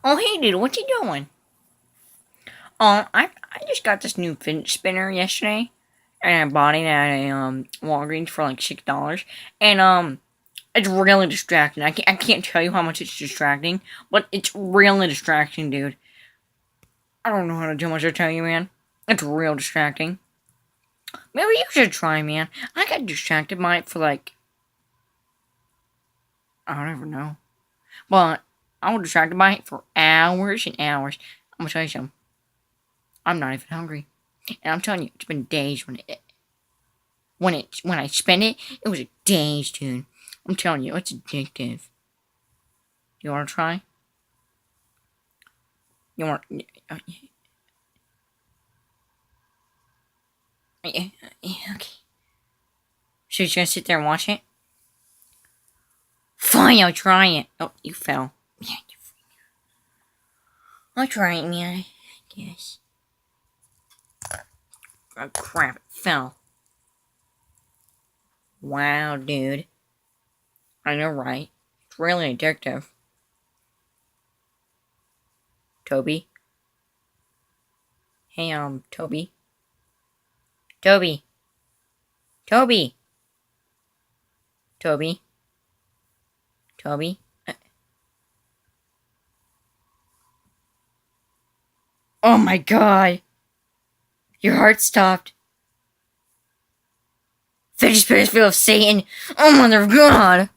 Oh, hey, dude, what you doing? I just got this new Fidget Spinner yesterday, and I bought it at a Walgreens for like $6, and it's really distracting. I can't tell you how much it's distracting, but it's really distracting, dude. I don't know how to do much to tell you, man. It's real distracting. Maybe you should try, man. I got distracted by it for like I don't ever know, but I was distracted by it for hours and hours. I'm gonna tell you something. I'm not even hungry. And I'm telling you, it's been days when I spent it, it was days, dude. I'm telling you, it's addictive. You wanna try? You want? Yeah, okay. So you're gonna sit there and watch it? Fine, I'll try it. Oh, you fell. Yeah, I'll try it, man. I guess. Oh crap! It fell. Wow, dude. I know, right? It's really addictive. Toby? Hey, Toby? Toby? Toby? Toby? Toby? Oh my god! Your heart stopped. Fidget Spinner's full of Satan. Oh, mother of God!